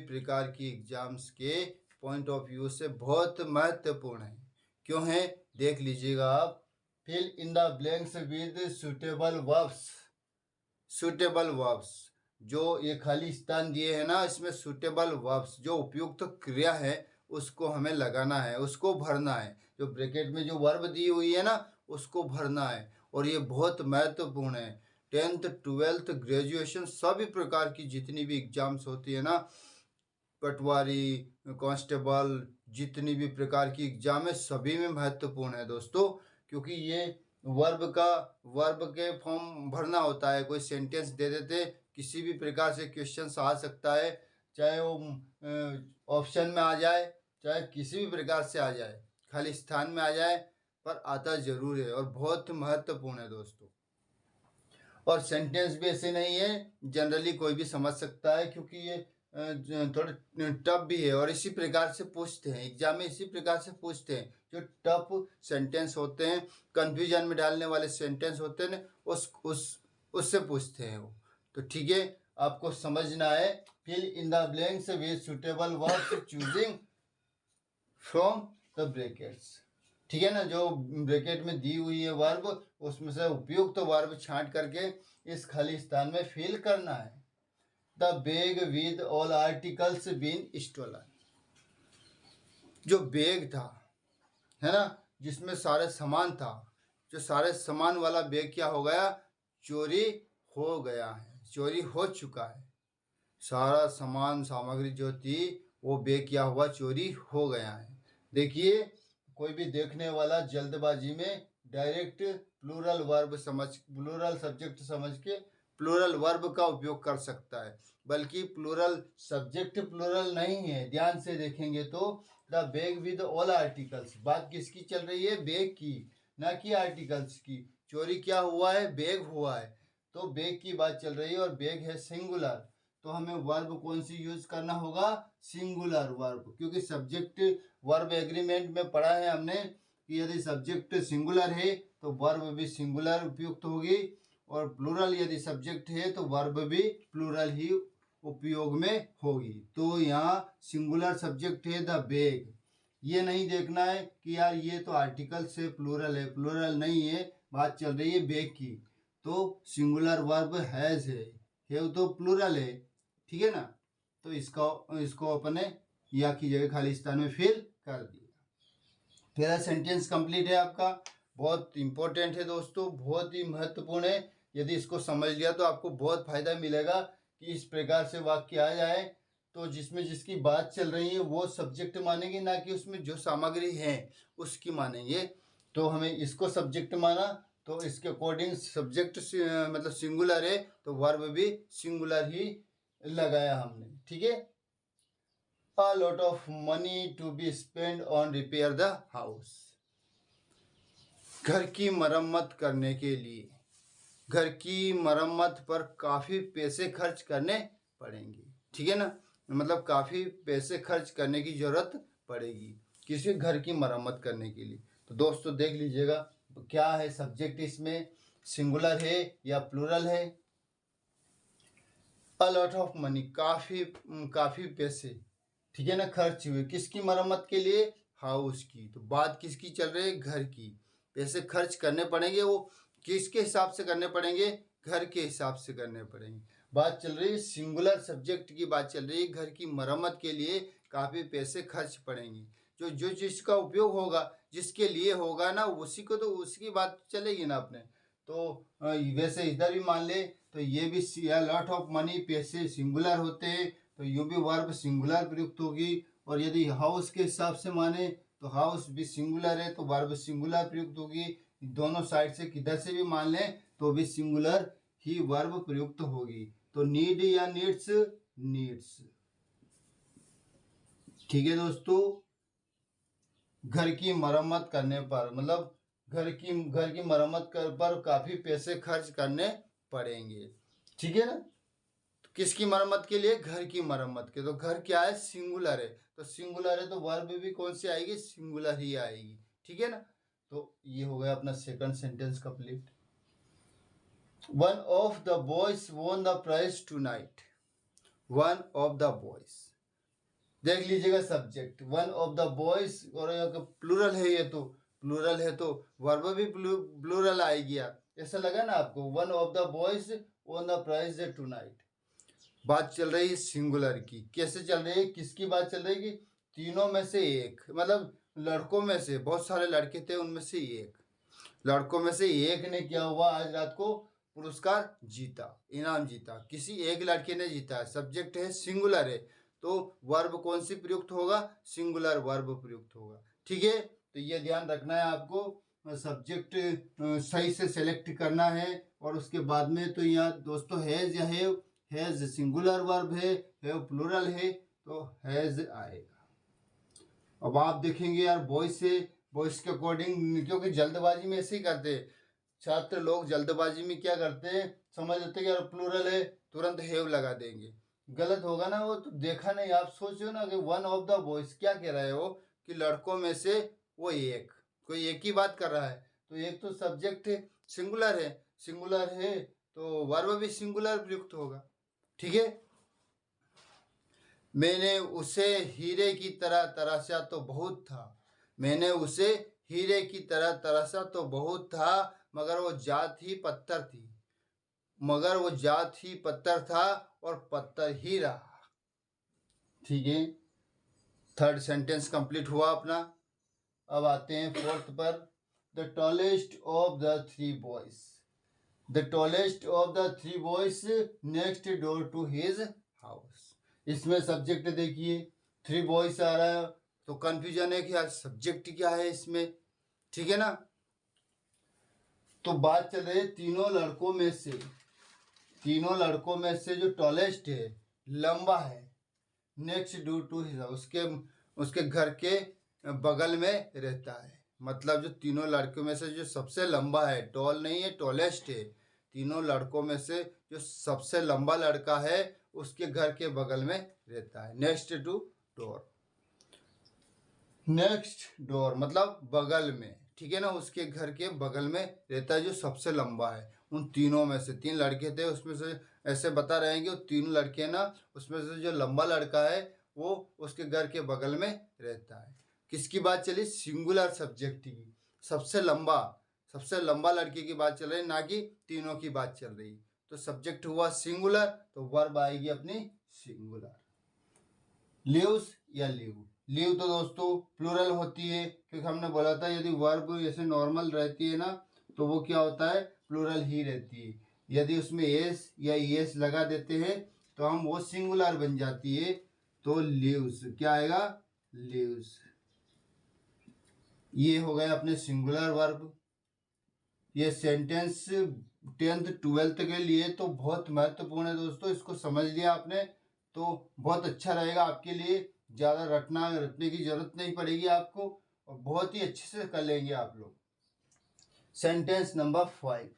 प्रकार की एग्जाम्स के पॉइंट ऑफ व्यू से बहुत महत्वपूर्ण है। क्यों है देख लीजिएगा आप। Fill in the blanks with suitable verbs. Suitable verbs, जो ये खाली स्थान दिए हैं ना, इसमें सुटेबल वर्ब्स जो उपयुक्त क्रिया है उसको हमें लगाना है, उसको भरना है। जो ब्रैकेट में जो वर्ब दी हुई है ना उसको भरना है, और ये बहुत महत्वपूर्ण है। 10th 12th ग्रेजुएशन सभी प्रकार की जितनी भी एग्जाम्स होती है ना, पटवारी, कांस्टेबल, जितनी भी प्रकार की एग्जाम है सभी में महत्वपूर्ण है दोस्तों। क्योंकि ये वर्ब के फॉर्म भरना होता है। कोई सेंटेंस दे देते, किसी भी प्रकार से क्वेश्चन आ सकता है, चाहे वो ऑप्शन में आ जाए, चाहे किसी भी प्रकार से आ जाए, खाली स्थान में आ जाए, पर आता जरूर है और बहुत महत्वपूर्ण है दोस्तों। और सेंटेंस भी ऐसे नहीं है, जनरली कोई भी समझ सकता है, क्योंकि ये थोड़ा टफ भी है। और इसी प्रकार से पूछते हैं एग्जाम में, इसी प्रकार से पूछते हैं। जो टफ सेंटेंस होते हैं, कंफ्यूजन में डालने वाले सेंटेंस होते हैं, उससे पूछते हैं वो। तो ठीक है, आपको समझना है। Fill in the blanks with suitable verbs choosing from the brackets. ठीक है ना, जो ब्रैकेट में दी हुई है वर्ब, उसमें से उपयुक्त वर्ब छांट करके इस खाली स्थान में फिल करना है। The bag with all articles been stolen. जो बैग था, है ना, जिसमें सारे सामान था, जो सारे सामान वाला बैग क्या हो गया, चोरी हो गया है, चोरी हो चुका है। सारा सामान सामग्री जो थी वो बैग क्या हुआ, चोरी हो गया है। देखिए, कोई भी देखने वाला जल्दबाजी में डायरेक्ट प्लूरल सब्जेक्ट समझ के प्लूरल वर्ब का उपयोग कर सकता है, बल्कि प्लूरल सब्जेक्ट प्लूरल नहीं है। ध्यान से देखेंगे तो the bag with all articles, बात किसकी चल रही है, बैग की, ना कि आर्टिकल्स की। चोरी क्या हुआ है, बैग हुआ है, तो बैग की बात चल रही है, और बैग है सिंगुलर, तो हमें वर्ब कौन सी यूज करना होगा, सिंगुलर वर्ब। क्योंकि सब्जेक्ट वर्ब एग्रीमेंट में पढ़ा है हमने कि यदि सब्जेक्ट सिंगुलर है तो वर्ब भी सिंगुलर उपयुक्त होगी, और प्लूरल यदि सब्जेक्ट है तो वर्ब भी प्लूरल ही उपयोग में होगी। तो यहाँ सिंगुलर सब्जेक्ट है द बैग। ये नहीं देखना है कि यार ये तो आर्टिकल से प्लूरल है, प्लूरल नहीं है, बात चल रही है बैग की, तो सिंगुलर वर्ब हैज है तो प्लूरल है। ठीक है ना, तो इसको अपने या की जगह खाली स्थान में फिल कर दिया। पहला सेंटेंस कंप्लीट है आपका। बहुत इंपॉर्टेंट है दोस्तों, बहुत ही महत्वपूर्ण है। यदि इसको समझ लिया तो आपको बहुत फायदा मिलेगा कि इस प्रकार से वाक्य आ जाए तो जिसमें जिसकी बात चल रही है वो सब्जेक्ट मानेंगे, ना कि उसमें जो सामग्री है उसकी मानेंगे। तो हमें इसको सब्जेक्ट माना, तो इसके अकॉर्डिंग सब्जेक्ट मतलब सिंगुलर है तो वर्ब भी सिंगुलर ही लगाया हमने। ठीक है, a lot of money to be spent on repair the house। घर की मरम्मत करने के लिए, घर की मरम्मत पर काफी पैसे खर्च करने पड़ेंगे। ठीक है ना, मतलब काफी पैसे खर्च करने की जरूरत पड़ेगी किसी घर की मरम्मत करने के लिए। तो दोस्तों देख लीजिएगा क्या है सब्जेक्ट, इसमें सिंगुलर है या प्लूरल है। अ लॉट ऑफ मनी, काफी पैसे, ठीक है ना, खर्च हुए किसकी मरम्मत के लिए, हाउस की। तो बात किसकी चल रही है, घर की। पैसे खर्च करने पड़ेंगे, वो किसके हिसाब से करने पड़ेंगे, घर के हिसाब से करने पड़ेंगे। बात चल रही है सिंगुलर सब्जेक्ट की, बात चल रही है घर की मरम्मत के लिए काफी पैसे खर्च पड़ेंगे। जो जिसका उपयोग होगा, जिसके लिए होगा ना, उसी को तो उसकी बात चलेगी ना अपने। तो वैसे इधर भी मान ले तो ये भी लॉट ऑफ मनी, पैसे सिंगुलर होते हैं तो यू भी वर्ब सिंगुलर प्रयुक्त होगी। और यदि हाउस के हिसाब से माने तो हाउस भी सिंगुलर है तो वर्ब सिंगुलर प्रयुक्त होगी। दोनों साइड से किधर से भी मान लें तो भी सिंगुलर ही वर्ब प्रयुक्त होगी। तो नीड या नीड्स, नीड्स। ठीक है दोस्तों, घर की मरम्मत करने पर, मतलब घर की मरम्मत पर काफी पैसे खर्च करने पड़ेंगे। ठीक है ना, तो किसकी मरम्मत के लिए, घर की मरम्मत के। तो घर क्या है, सिंगुलर है, तो सिंगुलर है तो वर्ब भी कौन सी आएगी, सिंगुलर ही आएगी। ठीक है ना, तो ये हो गया अपना second sentence complete. One of the boys won the prize tonight. One of the boys, देख लीजिएगा subject one of the boys, और प्लूरल है, ये तो प्लूरल है तो वर्ब भी प्लूरल आएगी। आप ऐसा लगा ना आपको, one of the boys on the prize tonight. बात चल रही है सिंगुलर की। कैसे चल रही है, किसकी बात चल रही है? कि तीनों में से एक, मतलब लड़कों में से, बहुत सारे लड़के थे, उनमें से एक लड़कों में से एक ने क्या हुआ, आज रात को पुरस्कार जीता, इनाम जीता। किसी एक लड़के ने जीता है, सब्जेक्ट है, सिंगुलर है, तो वर्ब कौन सी प्रयुक्त होगा? सिंगुलर वर्ब प्रयुक्त होगा। ठीक है, तो ये ध्यान रखना है आपको, सब्जेक्ट सही से सेलेक्ट करना है। और उसके बाद में तो यहाँ दोस्तों हैज या हैज सिंगुलर वर्ब है प्लूरल है, तो हैज आएगा। अब आप देखेंगे यार वॉइस के अकॉर्डिंग, क्योंकि जल्दबाजी में ऐसे ही करते हैं छात्र लोग, जल्दबाजी में क्या करते हैं, समझ लेते हैं कि यार प्लूरल है, तुरंत हैव लगा देंगे। गलत होगा ना वो, तो देखा नहीं, आप सोचो ना कि वन ऑफ द बॉयज क्या कह रहे हो, कि लड़कों में से वो एक, कोई एक ही बात कर रहा है, तो एक तो सब्जेक्ट है, सिंगुलर है तो वर्ब भी सिंगुलर प्रयुक्त होगा। ठीक है, मैंने उसे हीरे की तरह तराशा तो बहुत था, मैंने उसे हीरे की तरह तराशा तो बहुत था, मगर वो जात ही पत्थर थी, मगर वो जात ही पत्थर था और पत्थर ही रहा। ठीक है, थर्ड सेंटेंस कंप्लीट हुआ अपना। अब आते हैं फोर्थ पर। The tallest of the three boys, the tallest of the three boys next door to his house. इसमें सब्जेक्ट देखिए, थ्री बॉयज आ रहा है, तो कंफ्यूजन है कि यार सब्जेक्ट क्या है इसमें। ठीक है ना, तो बात चल रही है तीनों लड़कों में से जो टॉलेस्ट है, लंबा है, next door to his house, उसके घर के बगल में रहता है। मतलब जो तीनों लड़कों में से जो सबसे लंबा है, टॉल नहीं है, टॉलेस्ट है, तीनों लड़कों में से जो सबसे लंबा लड़का है उसके घर के बगल में रहता है। Next to door, next door मतलब बगल में। ठीक है ना, उसके घर के बगल में रहता है जो सबसे लंबा है। उन तीनों में से, तीन लड़के थे उसमें से, ऐसे बता रहे हैं कि वो तीन लड़के ना, उसमें से जो लंबा लड़का है वो उसके घर के बगल में रहता है। किसकी बात चली? सिंगुलर सब्जेक्ट की, सबसे लंबा लड़के की बात चल रही, ना कि तीनों की बात चल रही। तो सब्जेक्ट हुआ सिंगुलर, तो वर्ब आएगी अपनी सिंगुलर। लिव्स या लीव तो दोस्तों प्लूरल होती है, क्योंकि हमने बोला था यदि वर्ब ऐसे नॉर्मल रहती है ना, तो वो क्या होता है, प्लूरल ही रहती है। यदि उसमें एस या ईएस लगा देते हैं तो हम वो सिंगुलर बन जाती है। तो लीव्स क्या आएगा? लीव्स। ये हो गया अपने सिंगुलर वर्ब। ये सेंटेंस 10th 12th के लिए तो बहुत महत्वपूर्ण है दोस्तों, इसको समझ लिया आपने तो बहुत अच्छा रहेगा आपके लिए। ज़्यादा रटने की जरूरत नहीं पड़ेगी आपको, और बहुत ही अच्छे से कर लेंगे आप लोग। Sentence number 5,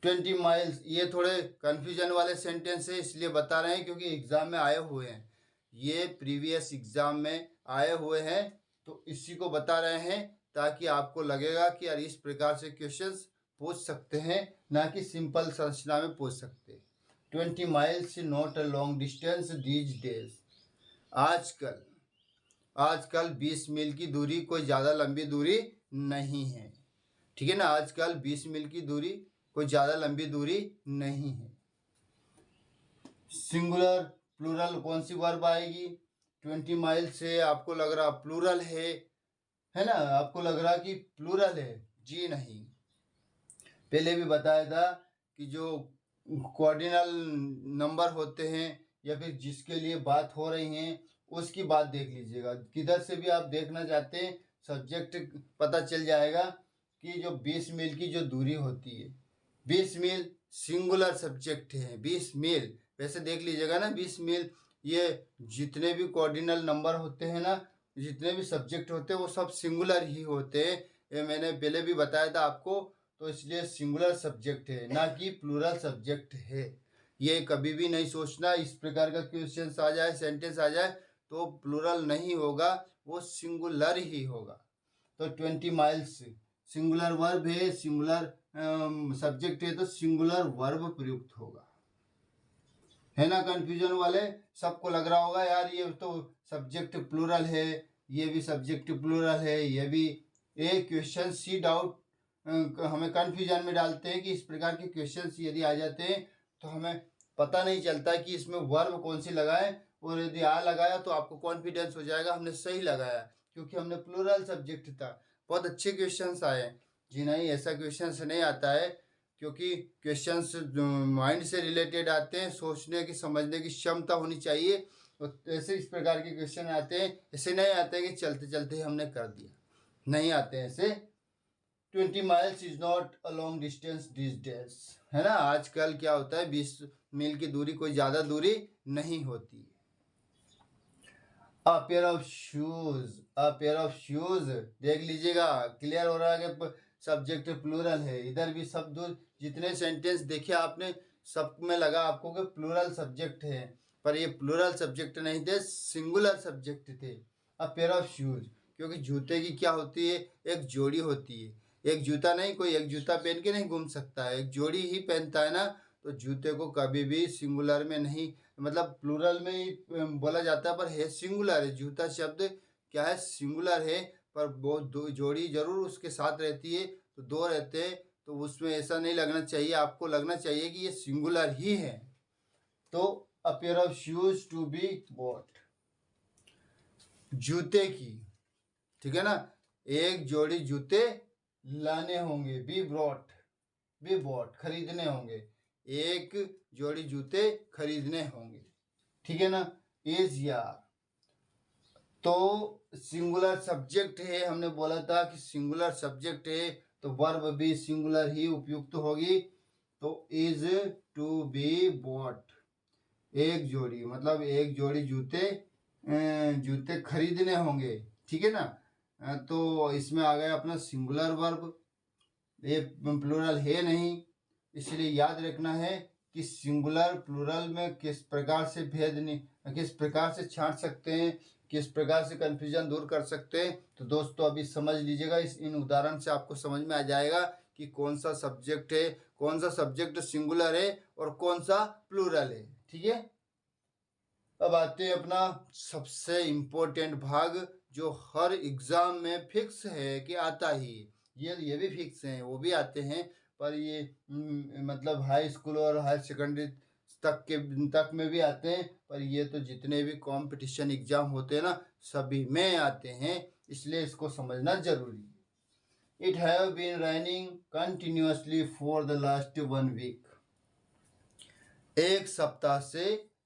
20 miles. ये थोड़े कन्फ्यूजन वाले सेंटेंस है, इसलिए बता रहे हैं क्योंकि एग्जाम में आए हुए हैं, ये प्रीवियस एग्जाम में आए हुए हैं, तो इसी को बता रहे हैं ताकि आपको लगेगा कि यार इस प्रकार से क्वेश्चंस पूछ सकते हैं, ना कि सिंपल संरचना में पूछ सकते हैं। 20 miles not a long distance these days. आजकल 20 मील की दूरी कोई ज़्यादा लंबी दूरी नहीं है। ठीक है ना, आजकल 20 मील की दूरी कोई ज़्यादा लंबी दूरी नहीं है। सिंगुलर प्लूरल कौन सी वर्ब आएगी? 20 माइल से आपको लग रहा प्लूरल है ना, आपको लग रहा कि प्लूरल है, जी नहीं। पहले भी बताया था कि जो कॉर्डिनल नंबर होते हैं या फिर जिसके लिए बात हो रही है उसकी बात देख लीजिएगा, किधर से भी आप देखना चाहते हैं सब्जेक्ट पता चल जाएगा। कि जो 20 मील की जो दूरी होती है, 20 मील सिंगुलर सब्जेक्ट है, 20 मील वैसे देख लीजिएगा ना, 20 मील। ये जितने भी कॉर्डिनल नंबर होते हैं ना, जितने भी सब्जेक्ट होते हैं वो सब सिंगुलर ही होते हैं, ये मैंने पहले भी बताया था आपको। तो इसलिए सिंगुलर सब्जेक्ट है, ना कि प्लूरल सब्जेक्ट है। ये कभी भी नहीं सोचना इस प्रकार का क्वेश्चन आ जाए, सेंटेंस आ जाए तो प्लूरल नहीं होगा, वो सिंगुलर ही होगा। तो 20 माइल्स सिंगुलर वर्ब है, सिंगुलर सब्जेक्ट है, तो सिंगुलर वर्ब प्रयुक्त होगा। है ना कंफ्यूजन वाले? सबको लग रहा होगा यार ये तो सब्जेक्ट प्लूरल है, ये भी सब्जेक्ट प्लूरल है, ये भी। एक क्वेश्चन सी डाउट हमें कंफ्यूजन में डालते हैं कि इस प्रकार के क्वेश्चन यदि आ जाते हैं तो हमें पता नहीं चलता कि इसमें वर्ब कौन सी लगाए, और यदि आ लगाया तो आपको कॉन्फिडेंस हो जाएगा हमने सही लगाया, क्योंकि हमने प्लूरल सब्जेक्ट था। बहुत अच्छे क्वेश्चंस आए। जी नहीं, ऐसा क्वेश्चंस नहीं आता है, क्योंकि क्वेश्चंस माइंड से रिलेटेड आते हैं, सोचने की समझने की क्षमता होनी चाहिए। और ऐसे इस प्रकार के क्वेश्चन आते हैं, ऐसे नहीं आते कि चलते चलते हमने कर दिया, नहीं आते हैं ऐसे। 20 miles is not a long distance this days, है ना। आजकल क्या होता है 20 मील की दूरी कोई ज़्यादा दूरी नहीं होती। अ pair of shoes, a pair of shoes, देख लीजिएगा क्लियर हो रहा है कि सब्जेक्ट प्लूरल है। इधर भी शब्द जितने सेंटेंस देखे आपने सब में लगा आपको कि प्लूरल सब्जेक्ट है, पर ये प्लूरल सब्जेक्ट नहीं थे, सिंगुलर सब्जेक्ट थे। अ पेयर ऑफ शूज, क्योंकि जूते की क्या होती है, एक जोड़ी होती है। एक जूता नहीं, कोई एक जूता पहन के नहीं घूम सकता है, एक जोड़ी ही पहनता है ना। तो जूते को कभी भी सिंगुलर में नहीं, मतलब प्लूरल में ही बोला जाता है, पर है सिंगुलर है। जूता शब्द क्या है, सिंगुलर है, पर वो दो जोड़ी जरूर उसके साथ रहती है, तो दो रहते हैं, तो उसमें ऐसा नहीं लगना चाहिए, आपको लगना चाहिए कि ये सिंगुलर ही है। तो a pair of shoes to be bought, जूते की, ठीक है ना, एक जोड़ी जूते लाने होंगे, बी ब्रॉट, बी बॉट खरीदने होंगे, एक जोड़ी जूते खरीदने होंगे, ठीक है ना। इज यार, तो सिंगुलर सब्जेक्ट है, हमने बोला था कि सिंगुलर सब्जेक्ट है तो वर्ब भी सिंगुलर ही उपयुक्त होगी। तो इज टू बी बॉट, एक जोड़ी मतलब एक जोड़ी जूते जूते खरीदने होंगे, ठीक है ना। तो इसमें आ गया अपना सिंगुलर वर्ब, ये प्लूरल है नहीं, इसलिए याद रखना है कि सिंगुलर प्लूरल में किस प्रकार से भेद नहीं, किस प्रकार से छांट सकते हैं, किस प्रकार से कंफ्यूजन दूर कर सकते हैं। तो दोस्तों अभी समझ लीजिएगा, इस इन उदाहरण से आपको समझ में आ जाएगा कि कौन सा सब्जेक्ट है, कौन सा सब्जेक्ट सिंगुलर है और कौन सा प्लूरल है, ठीक है। अब आते हैं अपना सबसे इम्पोर्टेंट भाग, जो हर एग्जाम में फिक्स है कि आता ही, ये भी फिक्स हैं, वो भी आते हैं, पर ये मतलब हाई स्कूल और हायर सेकेंडरी तक में भी आते हैं, पर ये तो जितने भी कंपटीशन एग्जाम होते हैं ना सभी में आते हैं, इसलिए इसको समझना जरूरी है। It have been raining continuously for the last 1 week, एक सप्ताह से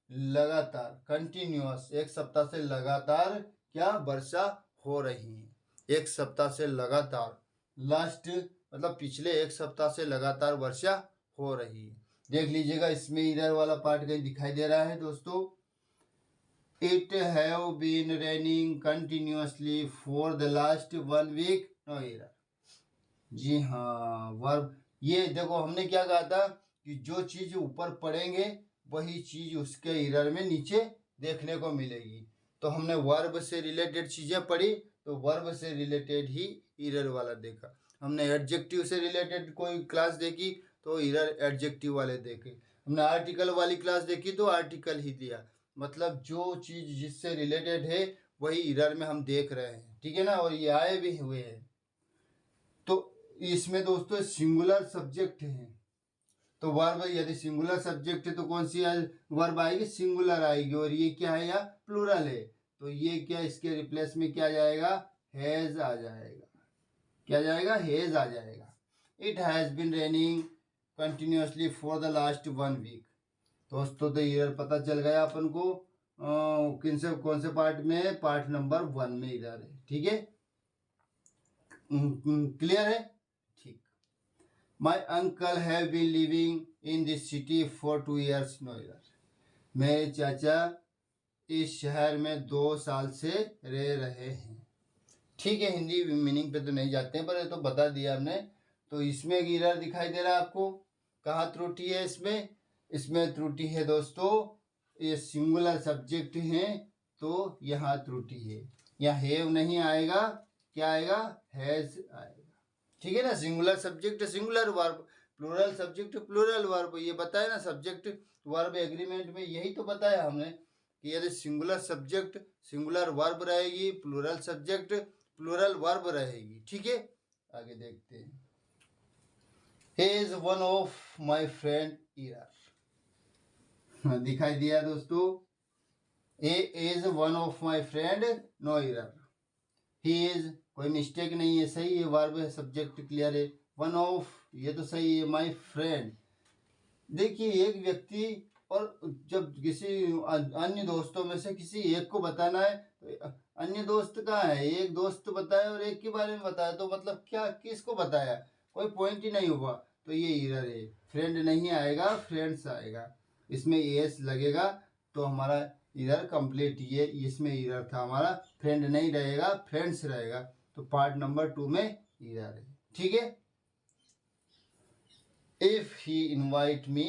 लगातार, कंटिन्यूअस, एक सप्ताह से लगातार क्या वर्षा हो रही है, एक सप्ताह से लगातार, लास्ट मतलब पिछले एक सप्ताह से लगातार वर्षा हो रही है। देख लीजिएगा इसमें इधर वाला पार्ट कहीं दिखाई दे रहा है दोस्तों, it have been raining continuously for the last 1 week, no error. जी हाँ, वर्ब, ये देखो हमने क्या कहा था कि जो चीज ऊपर पढ़ेंगे वही चीज उसके इरर में नीचे देखने को मिलेगी। तो हमने वर्ब से रिलेटेड चीजें पढ़ी, तो वर्ब से रिलेटेड ही इरर वाला देखा। हमने एडजेक्टिव से रिलेटेड कोई क्लास देखी तो इरर एडजेक्टिव वाले देखे। हमने आर्टिकल वाली क्लास देखी तो आर्टिकल ही दिया, मतलब जो चीज जिससे रिलेटेड है वही इरर में हम देख रहे हैं, ठीक है ना। और ये आए भी हुए हैं। तो इसमें दोस्तों सिंगुलर सब्जेक्ट है, तो वर्ब यदि सिंगुलर सब्जेक्ट है तो कौन सी वर्ब आएगी, सिंगुलर आएगी। और ये क्या है, या प्लूरल है, तो ये क्या इसके रिप्लेस में क्या जाएगा, हैज आ जाएगा, क्या जाएगा, हैज आ जाएगा। It has been raining continuously for the last 1 week. दोस्तों तो ये पता चल गया अपन को कौन से पार्ट में, पार्ट नंबर 1 में इधर है, ठीक है। क्लियर है, ठीक। My uncle have been living in this city for 2 years, no error. मेरे चाचा इस शहर में 2 साल से रह रहे हैं, ठीक है। हिंदी मीनिंग पे तो नहीं जाते हैं, पर ये तो बता दिया हमने। तो इसमें एरर दिखाई दे रहा है आपको, कहाँ त्रुटि है इसमें, इसमें त्रुटि है दोस्तों, ये सिंगुलर सब्जेक्ट है तो यहाँ त्रुटि है, यहाँ हैव नहीं आएगा, क्या आएगा, हैज आएगा, ठीक है ना। Singular subject singular verb, plural subject plural verb, ये बताया ना सब्जेक्ट वर्ब एग्रीमेंट में, यही तो बताया हमने कि यदि सिंगुलर सब्जेक्ट सिंगुलर वर्ब रहेगी, प्लूरल सब्जेक्ट प्लूरल वर्ब रहेगी। ठीक है, आगे देखते हैं। He is one of my friend error। दिखाई दिया दोस्तों, he is one of my friend, no error। he is कोई मिस्टेक नहीं है, सही है, वर्ब है, सब्जेक्ट क्लियर है। वन ऑफ ये तो सही है, माई फ्रेंड। देखिए एक व्यक्ति और जब किसी अन्य दोस्तों में से किसी एक को बताना है तो अन्य दोस्त कहाँ है, एक दोस्त बताया और एक के बारे में बताया, तो मतलब क्या किसको बताया, कोई पॉइंट ही नहीं हुआ, तो ये एरर है। फ्रेंड नहीं आएगा, फ्रेंड्स आएगा, इसमें एस लगेगा तो हमारा एरर कंप्लीट, ये इसमें एरर था हमारा, फ्रेंड नहीं रहेगा, फ्रेंड्स रहेगा, तो पार्ट नंबर 2 में एरर है। ठीक है, if he invite me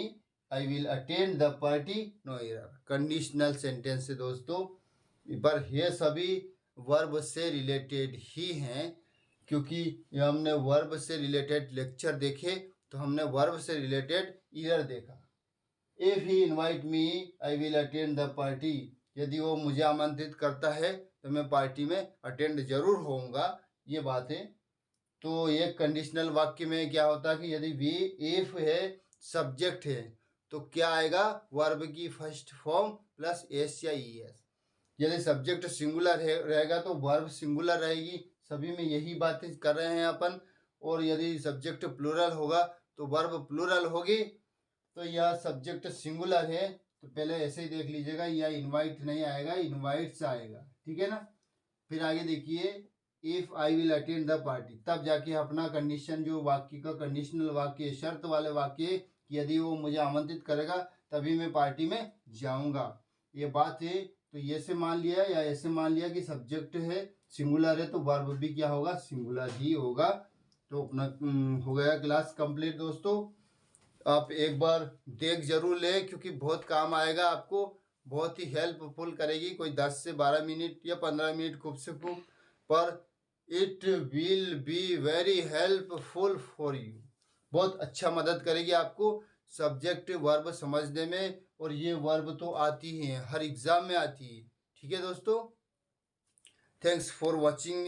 I will attend the party, no error। Conditional sentence है दोस्तों, पर ये सभी वर्ब से रिलेटेड ही हैं, क्योंकि हमने वर्ब से रिलेटेड लेक्चर देखे तो हमने वर्ब से रिलेटेड एरर देखा। If he invite me I will attend the party, यदि वो मुझे आमंत्रित करता है तो मैं पार्टी में अटेंड जरूर होऊंगा, ये बात है। तो ये कंडीशनल वाक्य में क्या होता है कि यदि वी इफ है सब्जेक्ट है तो क्या आएगा, वर्ब की फर्स्ट फॉर्म प्लस एस या ई एस। यदि सब्जेक्ट सिंगुलर रहेगा तो वर्ब सिंगुलर रहेगी, सभी में यही बातें कर रहे हैं अपन। और यदि सब्जेक्ट प्लूरल होगा तो वर्ब प्लूरल होगी। तो यह सब्जेक्ट सिंगुलर है तो पहले ऐसे ही देख लीजिएगा, यह इनवाइट नहीं आएगा, इनवाइट्स आएगा। ठीक है ना, फिर आगे देखिए, if I will attend the party, तब जाके अपना कंडीशन जो वाक्य का कंडीशनल वाक्य, शर्त वाले वाक्य, यदि वो मुझे आमंत्रित करेगा तभी मैं पार्टी में जाऊंगा, ये बात है। तो ये से मान लिया या ऐसे मान लिया कि सब्जेक्ट है सिंगुलर है तो वर्ब भी क्या होगा, सिंगुलर ही होगा। तो अपना हो गया क्लास कंप्लीट दोस्तों। आप एक बार देख जरूर ले, क्योंकि बहुत काम आएगा आपको, बहुत ही हेल्पफुल करेगी। कोई 10 से 12 मिनट या 15 मिनट खूब से खूब, पर it will be very helpful for you, बहुत अच्छा मदद करेगी आपको सब्जेक्ट वर्ब समझने में। और ये वर्ब तो आती ही है, हर एग्जाम में आती है। ठीक है दोस्तों, थैंक्स फॉर वॉचिंग।